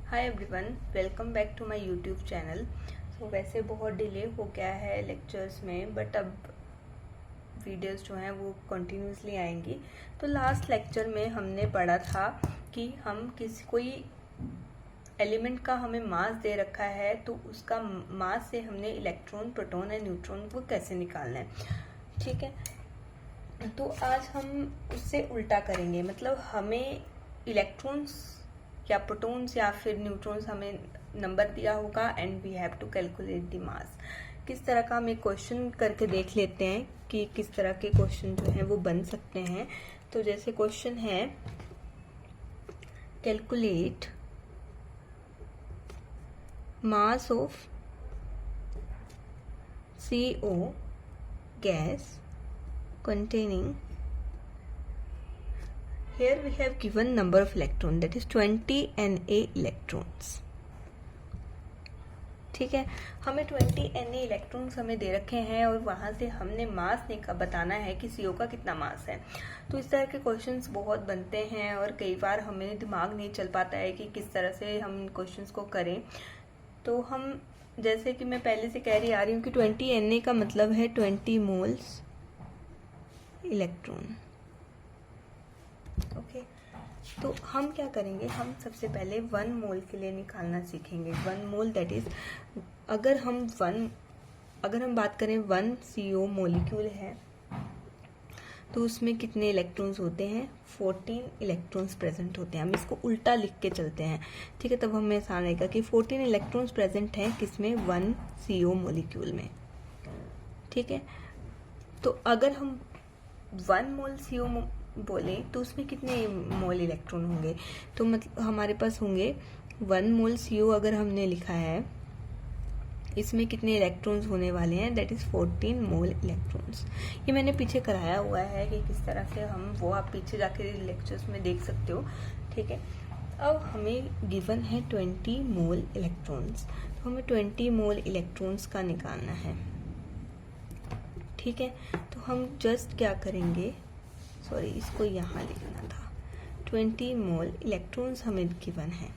Hi everyone, welcome back to my YouTube channel. वैसे बहुत delay हो गया है लेक्चर्स में, बट अब वीडियोस जो हैं वो कंटिन्यूसली आएंगी। तो लास्ट लेक्चर में हमने पढ़ा था कि हम कोई एलिमेंट का हमें मास दे रखा है, तो उसका मास से हमने इलेक्ट्रॉन, प्रोटॉन एंड न्यूट्रॉन को कैसे निकालना है। ठीक है, तो आज हम उससे उल्टा करेंगे। मतलब हमें इलेक्ट्रॉन्स या प्रोटॉन्स या फिर न्यूट्रॉन्स हमें नंबर दिया होगा and we have to calculate the mass. किस तरह का हम एक क्वेश्चन करके देख लेते हैं कि किस तरह के क्वेश्चन जो हैं वो बन सकते हैं। तो जैसे क्वेश्चन है, calculate mass of CO gas containing, here we have given number of electron, that is 20 Na electrons। ठीक है, हमें 20 Na इलेक्ट्रॉन्स हमें दे रखे हैं और वहां से हमने मास बताना है कि CO का कितना मास है। तो इस तरह के क्वेश्चंस बहुत बनते हैं और कई बार हमें दिमाग नहीं चल पाता है कि किस तरह से हम क्वेश्चंस को करें। तो हम, जैसे कि मैं पहले से कह रही आ रही हूँ कि 20 Na का मतलब है 20 मोल्स इलेक्ट्रॉन। ओके, तो हम क्या करेंगे, हम सबसे पहले 1 मोल के लिए निकालना सीखेंगे। 1 मोल दैट इज, अगर हम बात करें 1 CO मोलिक्यूल है तो उसमें कितने इलेक्ट्रॉन्स होते हैं, 14 इलेक्ट्रॉन्स प्रेजेंट होते हैं। हम इसको उल्टा लिख के चलते हैं, ठीक है, तब हमें आसान रहेगा कि 14 इलेक्ट्रॉन्स प्रेजेंट हैं किसमें, 1 CO मोलिक्यूल में। ठीक है, तो अगर हम 1 मोल CO बोले तो उसमें कितने मोल इलेक्ट्रॉन होंगे, तो मतलब हमारे पास होंगे 1 मोल CO अगर हमने लिखा है, इसमें कितने इलेक्ट्रॉन्स होने वाले हैं, दैट इज 14 मोल इलेक्ट्रॉन्स। ये मैंने पीछे कराया हुआ है कि किस तरह से हम, वो आप पीछे जाके लेक्चर्स में देख सकते हो। ठीक है, अब हमें गिवन है 20 मोल इलेक्ट्रॉन्स, तो हमें 20 मोल इलेक्ट्रॉन्स का निकालना है। ठीक है, तो हम जस्ट क्या करेंगे, सॉरी इसको यहाँ लिखना था, 20 मोल इलेक्ट्रॉन्स हमें गिवन है।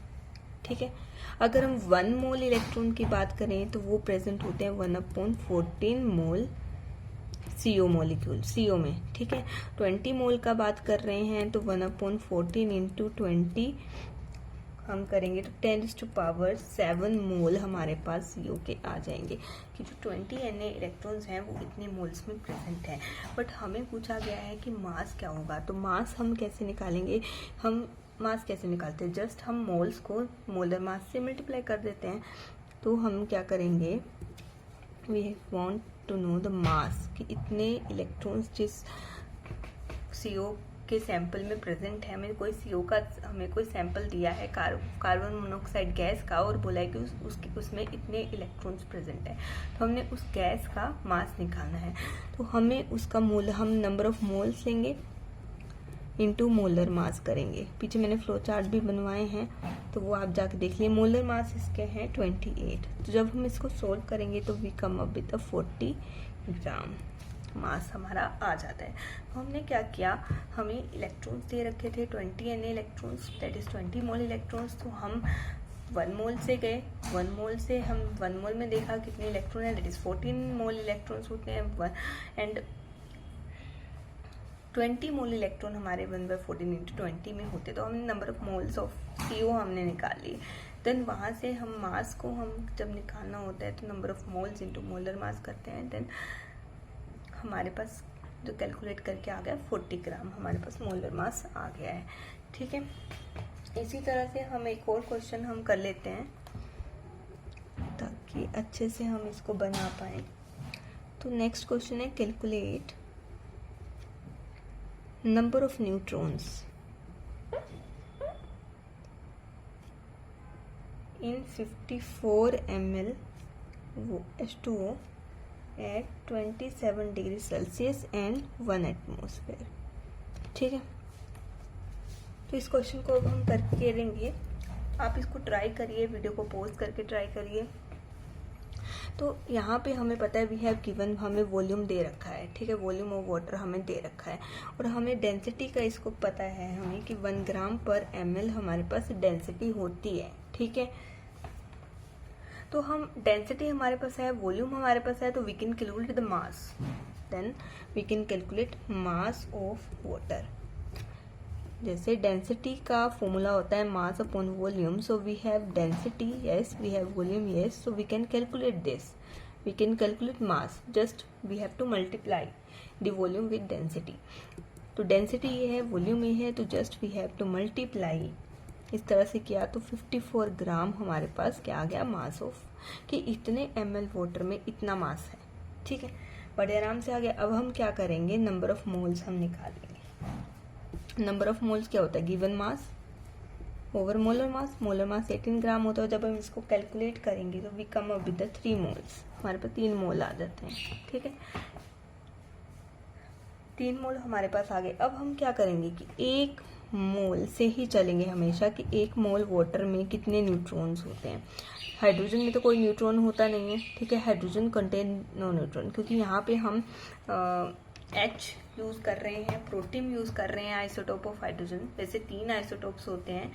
ठीक है, अगर हम 1 मोल इलेक्ट्रॉन की बात करें तो वो प्रेजेंट होते हैं 1/14 मोल CO मोलिक्यूल, CO में। ठीक है, 20 मोल का बात कर रहे हैं तो 1/14 इंटू 20 हम करेंगे तो 10⁻7 मोल हमारे पास CO के आ जाएंगे कि जो 20 Na इलेक्ट्रॉन्स हैं वो इतने मोल्स में प्रेजेंट हैं। बट हमें पूछा गया है कि मास क्या होगा, तो मास हम कैसे निकालेंगे। हम मास कैसे निकालते हैं, जस्ट हम मोल्स को मोलर मास से मल्टीप्लाई कर देते हैं। तो हम क्या करेंगे, we want to know the mass कि इतने इलेक्ट्रॉन्स जिस CO के सैंपल में प्रेजेंट है। हमें कोई CO का, हमें कोई सैंपल दिया है कार्बन मोनोऑक्साइड गैस का और बोला है कि उसमें इतने इलेक्ट्रॉन्स प्रेजेंट है, तो हमने उस गैस का मास निकालना है। तो हमें उसका मोल, हम नंबर ऑफ मोल्स लेंगे इनटू मोलर मास करेंगे। पीछे मैंने फ्लो चार्ट भी बनवाए हैं तो वो आप जाके देख लिए। मोलर मास इसके हैं 28। तो जब हम इसको सोल्व करेंगे तो वी कम अप विद 40 ग्राम मास हमारा आ जाता है। तो हमने क्या किया, हमें इलेक्ट्रॉन्स दे रखे थे 20 Na electrons, that is 20 mole electrons. तो हम 1 मोल से गए, 1 मोल से हम 1 मोल में देखा कितने इलेक्ट्रॉन है, दैट इज 14 मोल इलेक्ट्रॉन्स होते हैं। एंड 20 मोल इलेक्ट्रॉन हमारे 1/14 इंटू 20 में होते, तो हमने number of moles of CO हमने निकाल ली। देन वहाँ से हम मास को, हम जब निकालना होता है तो number of moles into molar mass करते हैं। देन हमारे पास जो कैलकुलेट करके आ गया 40 ग्राम हमारे पास मोलर मास आ गया है। ठीक है, इसी तरह से हम एक और क्वेश्चन हम कर लेते हैं ताकि अच्छे से हम इसको बना पाए। तो नेक्स्ट क्वेश्चन है, calculate number of neutrons in 54 ml H2O at 27 degree Celsius and 1 atmosphere. ठीक है, तो इस क्वेश्चन को अब हम करके करेंगे। आप इसको ट्राई करिए, वीडियो को पॉज करके ट्राई करिए। तो यहाँ पे हमें पता है वी हैव गिवन, हमें वॉल्यूम दे रखा है। ठीक है, वॉल्यूम ऑफ वाटर हमें दे रखा है और हमें डेंसिटी का इसको पता है हमें कि 1 ग्राम पर ml हमारे पास डेंसिटी होती है। ठीक ठीक है। तो हम डेंसिटी हमारे पास है, वॉल्यूम हमारे पास है, तो we can calculate the mass, then we can calculate mass of water. जैसे डेंसिटी का फॉर्मूला होता है mass upon volume, so we have density yes, we have volume yes, so we can calculate this, we can calculate mass, just we have to multiply the volume with density. तो density ये है, volume ये है, तो just we have to multiply. इस तरह से किया तो 54 ग्राम हमारे पास क्या आ गया, मास ऑफ, कि इतने ml वाटर में इतना मास है। ठीक है, बड़े आराम से आ गया। अब हम क्या करेंगे, नंबर ऑफ मोल्स हम निकालेंगे। नंबर ऑफ मोल्स क्या होता है, given mass over molar mass. Molar mass 18 gram होता है। जब हम इसको कैलकुलेट करेंगे तो we come up with the 3 moles, हमारे पास 3 मोल आ जाते हैं। ठीक है, 3 मोल हमारे पास आ गए। अब हम क्या करेंगे कि 1 मोल से ही चलेंगे हमेशा, कि 1 मोल वाटर में कितने न्यूट्रॉन्स होते हैं। हाइड्रोजन में तो कोई न्यूट्रॉन होता नहीं है। ठीक है, हाइड्रोजन कंटेन नो न्यूट्रॉन, क्योंकि यहाँ पे हम H यूज़ कर रहे हैं, प्रोटीन यूज़ कर रहे हैं, आइसोटोप ऑफ हाइड्रोजन। वैसे 3 आइसोटोप्स होते हैं,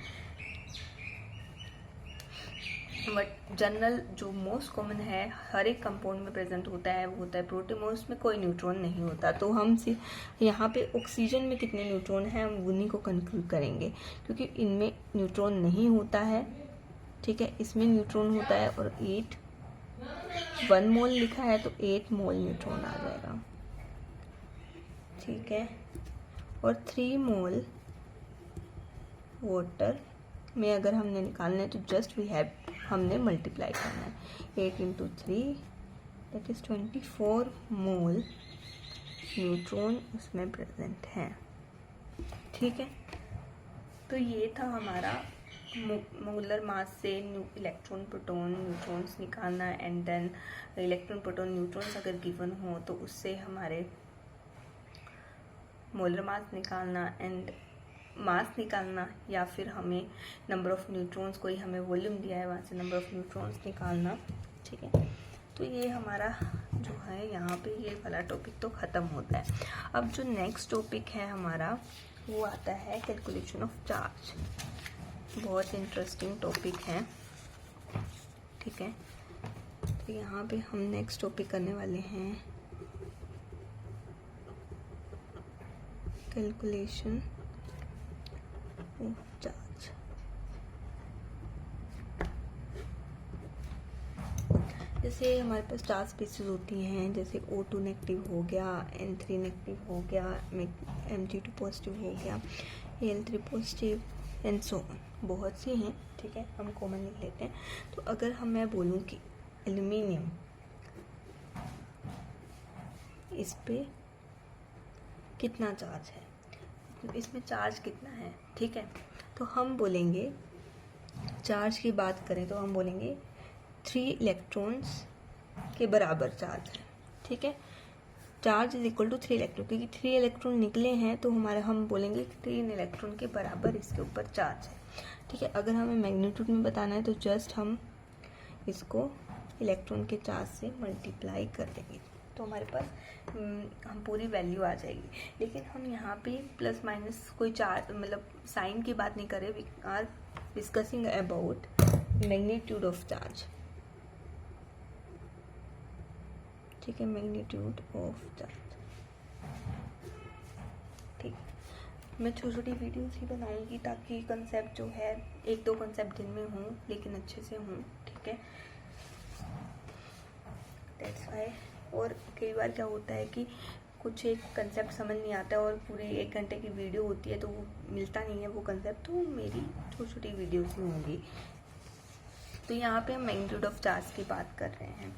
बट जनरल जो मोस्ट कॉमन है, हर एक कंपाउंड में प्रेजेंट होता है, वो होता है प्रोटीन, और उसमें कोई न्यूट्रॉन नहीं होता। तो हम यहाँ पे ऑक्सीजन में कितने न्यूट्रॉन हैं हम उन्हीं को कंक्लूड करेंगे, क्योंकि इनमें न्यूट्रॉन नहीं होता है। ठीक है, इसमें न्यूट्रॉन होता है, और 1 मोल लिखा है तो 8 मोल न्यूट्रॉन आ जाएगा। ठीक है, और 3 मोल वाटर में अगर हमने निकालना है तो जस्ट वी हैव, हमने मल्टीप्लाई करना है। 8 into 3 that is 24 mole neutron उसमें प्रेजेंट है। ठीक है, तो ये था हमारा मोलर मास से इलेक्ट्रॉन प्रोटॉन न्यूट्रॉन्स निकालना, and then electron proton neutrons अगर गिवन हो तो उससे हमारे मोलर मास निकालना एंड मास निकालना, या फिर हमें नंबर ऑफ न्यूट्रॉन्स, कोई हमें वॉल्यूम दिया है वहाँ से नंबर ऑफ न्यूट्रॉन्स निकालना। ठीक है, तो ये हमारा जो है यहाँ पे ये वाला टॉपिक तो ख़त्म होता है। अब जो नेक्स्ट टॉपिक है हमारा वो आता है कैलकुलेशन ऑफ चार्ज। बहुत इंटरेस्टिंग टॉपिक है। ठीक है, तो यहाँ पे हम नेक्स्ट टॉपिक करने वाले हैं कैलकुलेशन ऑफ चार्ज। जैसे हमारे पास चार्ज स्पीसीज होती हैं, जैसे O2 नेगेटिव हो गया, N3 नेगेटिव हो गया, Mg2 पॉजिटिव हो गया, Al3 positive, and so on. बहुत सी हैं। ठीक है, हम कॉमन लिख लेते हैं। तो अगर मैं बोलूँ कि एल्यूमिनियम, इस पे कितना चार्ज है, इसमें चार्ज कितना है। ठीक है, तो हम बोलेंगे, चार्ज की बात करें तो हम बोलेंगे 3 इलेक्ट्रॉन्स के बराबर चार्ज है। ठीक है, charge is equal to 3 electron, क्योंकि 3 इलेक्ट्रॉन निकले हैं तो हम बोलेंगे कि 3 इलेक्ट्रॉन के बराबर इसके ऊपर चार्ज है। ठीक है, अगर हमें मैग्नीट्यूड में बताना है तो जस्ट हम इसको इलेक्ट्रॉन के चार्ज से मल्टीप्लाई कर देंगे, तो हमारे पास हम पूरी वैल्यू आ जाएगी। लेकिन हम यहाँ पे प्लस माइनस कोई चार्ज, मतलब साइन की बात नहीं कर रहे, we are discussing about magnitude of charge. ठीक है, मैग्नीट्यूड ऑफ चार्ज। ठीक, मैं छोटी छोटी वीडियोस ही बनाऊंगी ताकि कंसेप्ट जो है 1-2 कंसेप्ट दिन में हों, लेकिन अच्छे से हों। ठीक है, दैट्स वाई। और कई बार क्या होता है कि कुछ एक कंसेप्ट समझ नहीं आता और पूरी 1 घंटे की वीडियो होती है तो वो मिलता नहीं है वो कंसेप्ट, तो मेरी छोटी छोटी वीडियोस ही होंगी। तो यहाँ पे हम मैग्नीट्यूड ऑफ चार्ज की बात कर रहे हैं।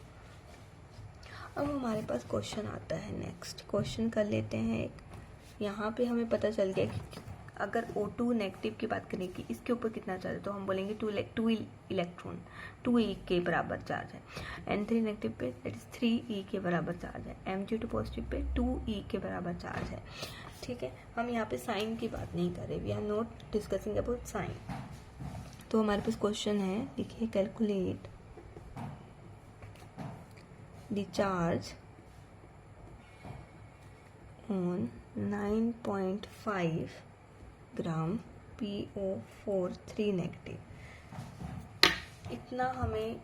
अब हमारे पास क्वेश्चन आता है, नेक्स्ट क्वेश्चन कर लेते हैं एक। यहाँ पे हमें पता चल गया कि अगर O2 नेगेटिव की बात करें कि इसके ऊपर कितना चार्ज है, तो हम बोलेंगे 2 इलेक्ट्रॉन 2e के बराबर चार्ज है। N3 नेगेटिव पे दैट इज 3e के बराबर चार्ज है। Mg2 पॉजिटिव पे 2e के बराबर चार्ज है। ठीक है, हम यहाँ पे साइन की बात नहीं कर रहे, we are not discussing about sign. तो हमारे पास क्वेश्चन है, देखिए, calculate the charge on 9.5 gram PO4 3 negative. इतना हमें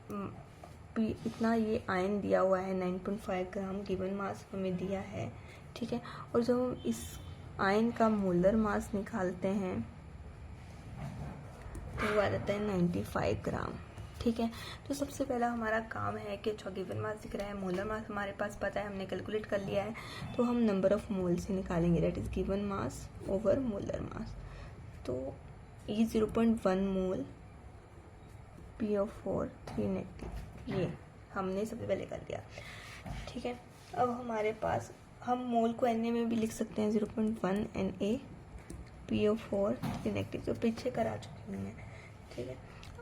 इतना ये आयन दिया हुआ है 9.5 ग्राम गिवन मास हमें दिया है, ठीक है। और जब हम इस आयन का मोलर मास निकालते हैं तो वो आ जाता है 95 ग्राम, ठीक है। तो सबसे पहला हमारा काम है कि जो गिवन मास दिख रहा है, मोलर मास हमारे पास पता है, हमने कैलकुलेट कर लिया है, तो हम नंबर ऑफ मोल से निकालेंगे, that is given mass over molar मास। तो ये 0.1 मोल PO4 3 नेगेटिव, ये हमने सबसे पहले कर लिया, ठीक है। अब हमारे पास हम मोल को Na में भी लिख सकते हैं, 0.1 Na PO4 3 नेगेटिव, तो पीछे करा चुकी हूँ मैं, ठीक है।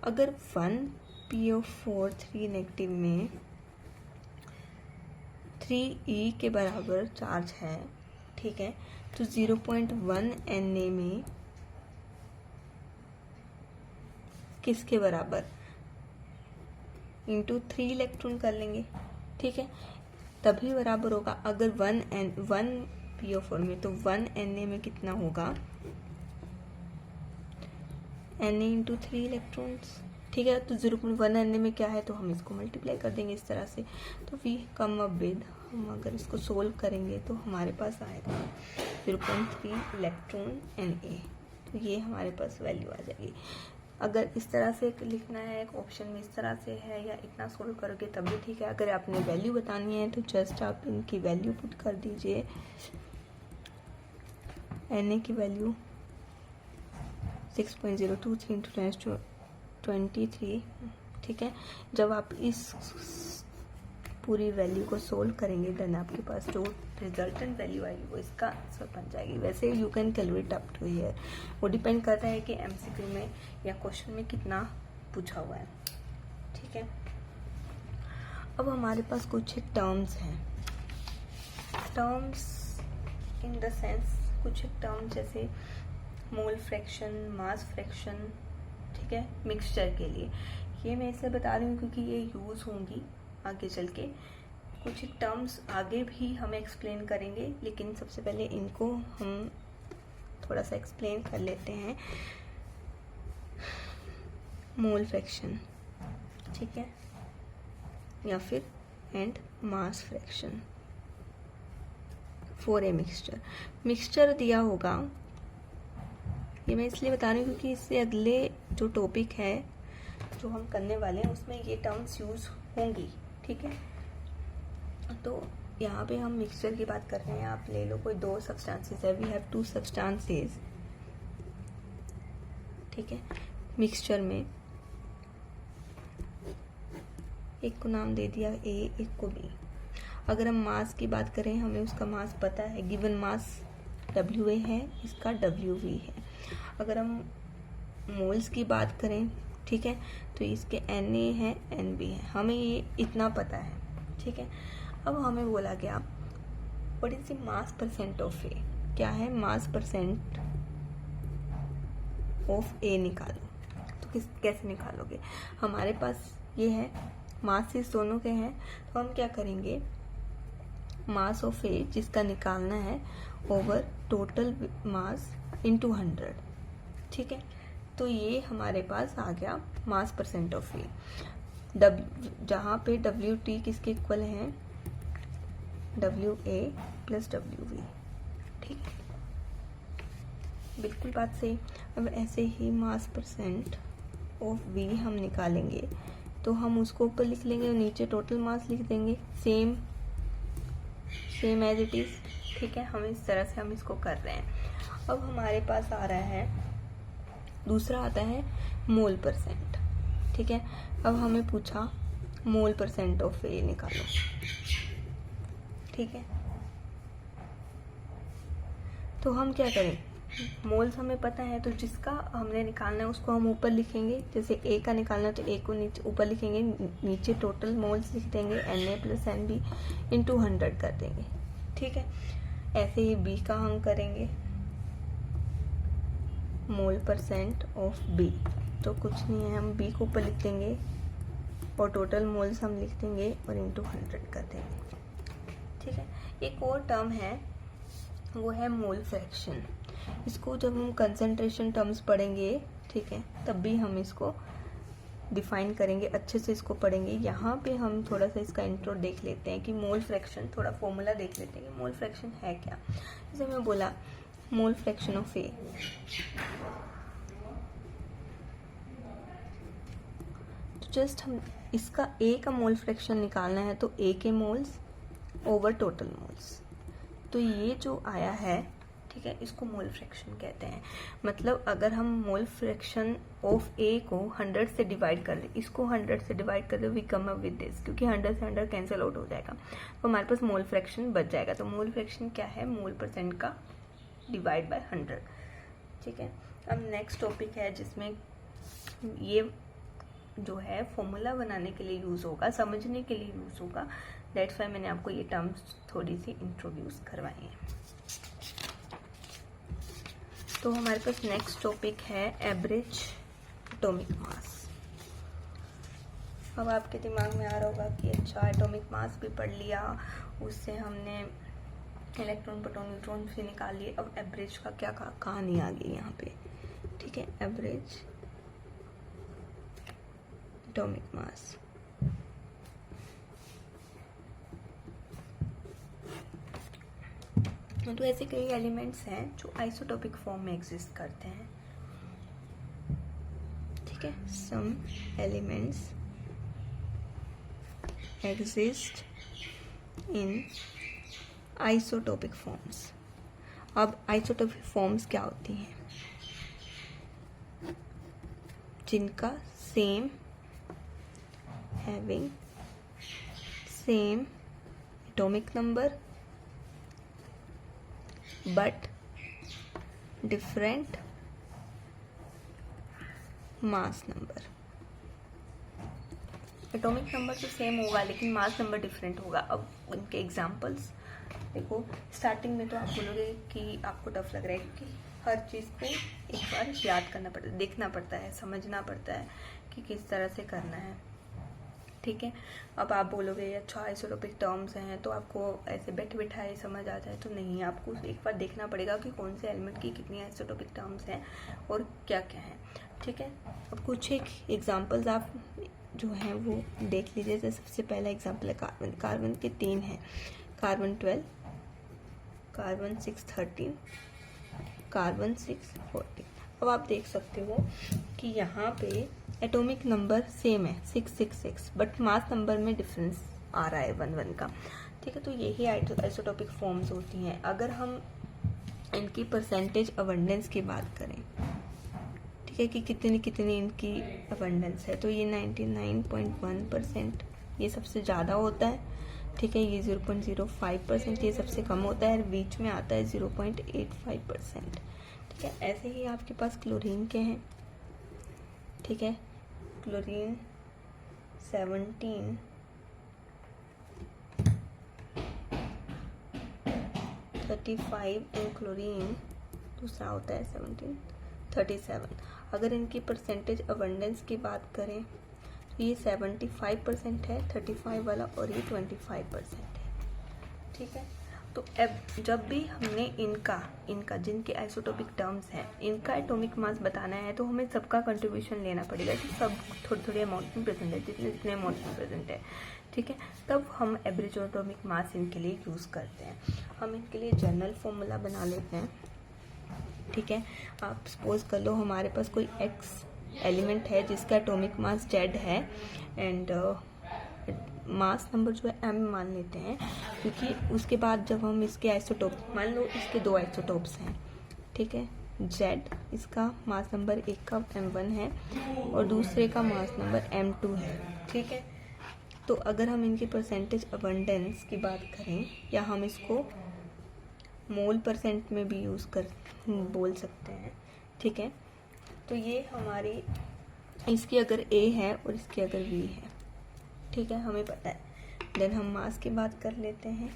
अगर 1 PO4 3 नेगेटिव में 3E के बराबर चार्ज है, ठीक है, तो 0.1 Na में किसके बराबर, इंटू 3 इलेक्ट्रॉन कर लेंगे, ठीक है, तभी बराबर होगा। अगर 1 PO4 में, तो 1 Na में कितना होगा, Na इंटू 3 इलेक्ट्रॉन्स, ठीक है। तो 0.1 Na में क्या है, तो हम इसको मल्टीप्लाई कर देंगे इस तरह से, तो वी कम अप विद, हम अगर इसको सोल्व करेंगे तो हमारे पास आएगा 0.3 इलेक्ट्रॉन Na, तो ये हमारे पास वैल्यू आ जाएगी। अगर इस तरह से लिखना है, एक ऑप्शन में इस तरह से है, या इतना सोल्व करोगे तब भी ठीक है। अगर आपने वैल्यू बतानी है तो जस्ट आप इनकी वैल्यू पुट कर दीजिए। Na की वैल्यू 6.023 इंटू 10⁻23, ठीक है। जब आप इस पूरी वैल्यू को सोल्व करेंगे देन आपके पास जो रिजल्टेंट वैल्यू आएगी वो इसका आंसर बन जाएगी। वैसे you can calculate up to here, वो डिपेंड करता है कि MCQ में या क्वेश्चन में कितना पूछा हुआ है, ठीक है। अब हमारे पास कुछ एक टर्म्स हैं, टर्म्स इन द सेंस कुछ एक टर्म जैसे मोल फ्रैक्शन, मास फ्रैक्शन, ठीक है, मिक्सचर के लिए। ये मैं इसलिए बता रही हूँ क्योंकि ये यूज़ होंगी आगे चल के। कुछ टर्म्स आगे भी हम एक्सप्लेन करेंगे, लेकिन सबसे पहले इनको हम थोड़ा सा एक्सप्लेन कर लेते हैं। मोल फ्रैक्शन, ठीक है, या फिर and mass fraction for a mixture. Mixture दिया होगा, ये मैं इसलिए बता रही हूँ क्योंकि इससे अगले जो टॉपिक है जो हम करने वाले हैं उसमें ये टर्म्स यूज होंगी, ठीक है। तो यहाँ पे हम मिक्सचर की बात कर रहे हैं। आप ले लो कोई 2 सब्सटेंसेस है, वी हैव 2 सब्सटेंसेस, ठीक है। मिक्सचर में एक को नाम दे दिया A, एक को B। अगर हम मास की बात करें, हमें उसका मास पता है, गिवन मास WA है, इसका WV है। अगर हम मोल्स की बात करें, ठीक है, तो इसके Na है, NB है, हमें ये इतना पता है, ठीक है। अब हमें बोला गया what is the mass percent of a, क्या है मास परसेंट ऑफ ए निकालो। तो कैसे निकालोगे, हमारे पास ये है, मास इस दोनों के हैं, तो हम क्या करेंगे, मास ऑफ ए जिसका निकालना है ओवर टोटल मास इंटू 100, ठीक है। तो ये हमारे पास आ गया मास परसेंट ऑफ ए, जहाँ पे WT किसके इक्वल है, WA प्लस WV, ठीक है, बिल्कुल बात सही। अब ऐसे ही मास परसेंट ऑफ V हम निकालेंगे, तो हम उसको ऊपर लिख लेंगे और नीचे टोटल मास लिख देंगे, सेम एज इट इज, ठीक है। हम इस तरह से हम इसको कर रहे हैं। अब हमारे पास आ रहा है दूसरा, आता है मोल परसेंट, ठीक है। अब हमें पूछा मोल परसेंट ऑफ ए निकालो, ठीक है। तो हम क्या करें, मोल्स हमें पता है, तो जिसका हमने निकालना है उसको हम ऊपर लिखेंगे। जैसे ए का निकालना है तो ए को नीचे ऊपर लिखेंगे, नीचे टोटल मोल्स लिख देंगे, Na प्लस NB इंटू 100 कर देंगे, ठीक है। ऐसे ही बी का हम करेंगे, मोल परसेंट ऑफ बी, तो कुछ नहीं है, हम बी को ऊपर लिख देंगे और टोटल मोल्स हम लिख देंगे और इंटू 100 कर देंगे, ठीक है। एक और टर्म है, वो है मोल फ्रैक्शन। इसको जब हम कंसंट्रेशन टर्म्स पढ़ेंगे, ठीक है, तब भी हम इसको डिफाइन करेंगे, अच्छे से इसको पढ़ेंगे। यहाँ पे हम थोड़ा सा इसका इंट्रो देख लेते हैं कि मोल फ्रैक्शन, थोड़ा फॉर्मूला देख लेते हैं कि मोल फ्रैक्शन है क्या। जैसे मैं बोला मोल फ्रैक्शन ऑफ ए, तो जस्ट हम इसका ए का मोल फ्रैक्शन निकालना है, तो ए के मोल्स ओवर टोटल मोल्स, तो ये जो आया है, ठीक है, इसको मोल फ्रैक्शन कहते हैं। मतलब अगर हम मोल फ्रैक्शन ऑफ ए को 100 से डिवाइड कर ले, इसको 100 से डिवाइड कर ले, we come up with this, क्योंकि 100 से 100 कैंसिल आउट हो जाएगा, तो हमारे पास मोल फ्रैक्शन बच जाएगा। तो मोल फ्रैक्शन क्या है, मोल परसेंट का डिवाइड बाय 100, ठीक है। अब नेक्स्ट टॉपिक है जिसमें ये जो है फॉर्मूला बनाने के लिए यूज़ होगा, समझने के लिए यूज़ होगा, दैट्स वाई मैंने आपको ये टर्म्स थोड़ी सी इंट्रोड्यूस करवाई हैं। तो हमारे पास नेक्स्ट टॉपिक है एवरेज एटॉमिक मास। अब आपके दिमाग में आ रहा होगा कि अच्छा एटॉमिक मास भी पढ़ लिया, उससे हमने इलेक्ट्रॉन प्रोटॉन न्यूट्रॉन से निकाल लिए, अब एवरेज का क्या कहानी आ गई यहाँ पे, ठीक है। एवरेज एटॉमिक मास, तो ऐसे कई एलिमेंट्स हैं जो आइसोटोपिक फॉर्म में एग्जिस्ट करते हैं, ठीक है। Some elements exist in isotopic forms. अब आइसोटोपिक फॉर्म्स क्या होती हैं, जिनका same having same atomic number but different mass number. Atomic number तो सेम होगा लेकिन मास नंबर डिफरेंट होगा। अब उनके एग्जांपल्स देखो, स्टार्टिंग में तो आप बोलोगे कि आपको टफ लग रहा है क्योंकि हर चीज़ को एक बार याद करना पड़ता है, देखना पड़ता है, समझना पड़ता है कि किस तरह से करना है, ठीक है। अब आप बोलोगे अच्छा आइसोटोपिक टर्म्स हैं तो आपको ऐसे बैठे बैठाए समझ आ जाए, तो नहीं, आपको एक बार देखना पड़ेगा कि कौन से एलिमेंट की कितनी आइसोटोपिक टर्म्स हैं और क्या क्या हैं, ठीक है। अब कुछ एक एग्जांपल्स आप जो हैं वो देख लीजिए। जैसे सबसे पहला एग्जांपल है कार्बन। कार्बन के 3 हैं, कार्बन 12, कार्बन 613, कार्बन 614। अब आप देख सकते हो कि यहाँ पे एटॉमिक नंबर सेम है 666, बट मास नंबर में डिफरेंस आ रहा है 1 का, ठीक है। तो यही आइसोटोपिक फॉर्म्स होती हैं। अगर हम इनकी परसेंटेज अबंडेंस की बात करें, ठीक है, कि कितनी कितनी इनकी अबंडेंस है, तो ये 99.1% ये सबसे ज़्यादा होता है, ठीक है। ये 0.05% ये सबसे कम होता है, बीच में आता है 0.85%, ठीक है। ऐसे ही आपके पास क्लोरीन के हैं, ठीक है। क्लोरीन 17, 35 इन क्लोरीन, दूसरा होता है 17, 37। अगर इनकी परसेंटेज अबंडेंस की बात करें तो ये 75% है 35 वाला, और ये 25% है, ठीक है। तो अब जब भी हमने इनका जिनके आइसोटोपिक टर्म्स हैं इनका एटॉमिक मास बताना है, तो हमें सबका कंट्रीब्यूशन लेना पड़ेगा कि सब थोड़े थोड़े अमाउंट में प्रेजेंट है, जितने जितने अमाउंट में प्रेजेंट है, ठीक है। तब हम एवरेज एटॉमिक मास इनके लिए यूज़ करते हैं। हम इनके लिए जनरल फॉर्मूला बना लेते हैं, ठीक है। आप सपोज कर लो हमारे पास कोई एक्स एलिमेंट है जिसका एटॉमिक मास जेड है, एंड मास नंबर जो है m मान लेते हैं, क्योंकि उसके बाद जब हम इसके आइसोटोप, मान लो इसके 2 आइसोटोप्स हैं, ठीक है। z इसका मास नंबर एक का m1 है और दूसरे का मास नंबर m2 है, ठीक है। तो अगर हम इनकी परसेंटेज अबंडेंस की बात करें, या हम इसको मोल परसेंट में भी यूज़ कर बोल सकते हैं, ठीक है। तो ये हमारी इसकी अगर a है और इसकी अगर v है, ठीक है, हमें पता है। देन हम मास की बात कर लेते हैं।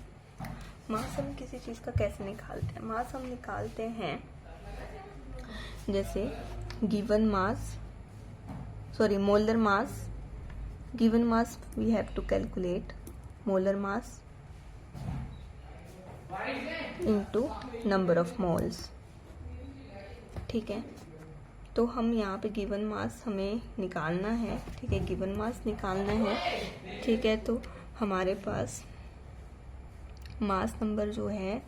मास हम किसी चीज़ का कैसे निकालते हैं, मास हम निकालते हैं जैसे given mass, sorry molar mass, given mass we have to calculate molar mass into number of moles, ठीक है। तो हम यहाँ पे गिवन मास हमें निकालना है, ठीक है, गिवन मास निकालना है, ठीक है। तो हमारे पास मास नंबर जो है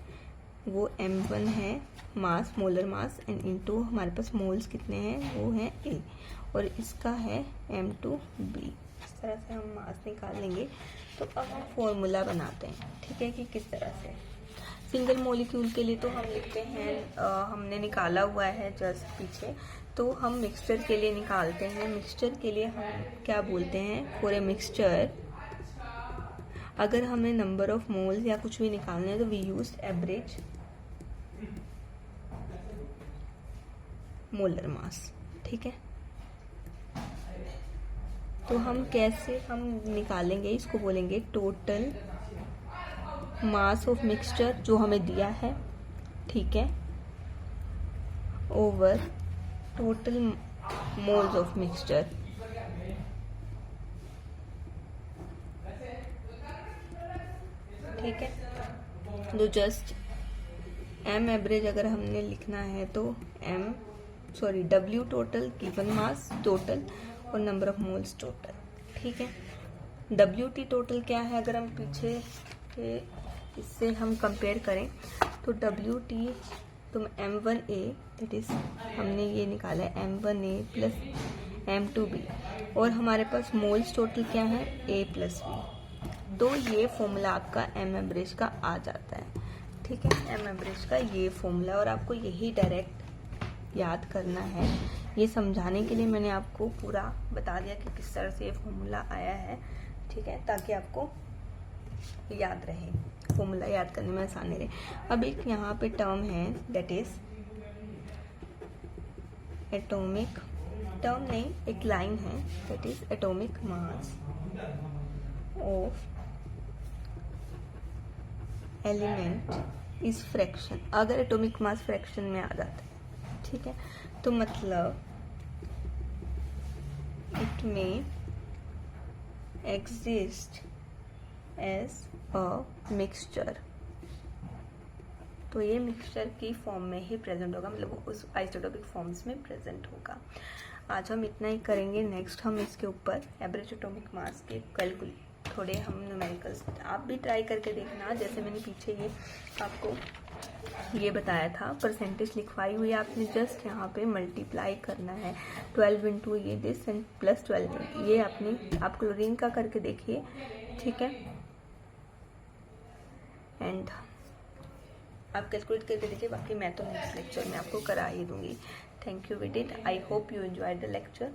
वो m1 है, मास मोलर मास, एंड इनटू हमारे पास मोल्स कितने हैं वो है A, और इसका है m2b। इस तरह से हम मास निकाल लेंगे। तो अब हम फॉर्मूला बनाते हैं, ठीक है, कि किस तरह से। सिंगल मॉलिक्यूल के लिए तो हम लिखते हैं, हमने निकाला हुआ है जस्ट पीछे। तो हम मिक्सचर के लिए निकालते हैं। मिक्सचर के लिए हम क्या बोलते हैं, फॉर ए मिक्सचर अगर हमें नंबर ऑफ मोल्स या कुछ भी निकालना है तो we use average molar mass, ठीक है। तो हम कैसे हम निकालेंगे, इसको बोलेंगे टोटल मास ऑफ मिक्सचर जो हमें दिया है, ठीक है, over total moles of mixture, ठीक है। तो जस्ट एम एवरेज अगर हमने लिखना है तो W total, given mass total और नंबर ऑफ मोल्स टोटल, ठीक है। WT टोटल क्या है, अगर हम पीछे के इससे हम कंपेयर करें तो WT तो m1a दैट इज हमने ये निकाला है m1a प्लस m2b, और हमारे पास मोल्स टोटल क्या है a प्लस b। तो ये फॉर्मूला आपका एम एवरेज का आ जाता है, ठीक है, एम एवरेज का ये फॉर्मूला, और आपको यही डायरेक्ट याद करना है। ये समझाने के लिए मैंने आपको पूरा बता दिया कि किस तरह से ये फॉर्मूला आया है, ठीक है, ताकि आपको याद रहे, फॉर्मूला याद करने में आसानी रहे। अब एक यहाँ पे टर्म है दैट इज एटॉमिक, टर्म नहीं एक लाइन है that is atomic mass of element is fraction. अगर एटॉमिक मास फ्रैक्शन में आ जाता है, ठीक है, तो मतलब इट में एग्जिस्ट एज अ मिक्सचर। तो ये मिक्सचर की फॉर्म में ही प्रेजेंट होगा, मतलब उस आइसोटोपिक फॉर्म्स में प्रेजेंट होगा। आज हम इतना ही करेंगे। नेक्स्ट हम इसके ऊपर एवरेज एटॉमिक मास के कैलकुलेट थोड़े हम न्यूमेरिकल्स आप भी ट्राई करके देखना। जैसे मैंने पीछे ये आपको ये बताया था, परसेंटेज लिखवाई हुई, आपने जस्ट यहाँ पे मल्टीप्लाई करना है 12 इंटू ये दिस एंड प्लस 12, ये आपने आप क्लोरीन का करके देखिए, ठीक है, एंड आप कैलकुलेट करके देखिए। बाकी मैं तो नेक्स्ट लेक्चर में आपको करा ही दूंगी। Thank you with it. I hope you enjoy the lecture.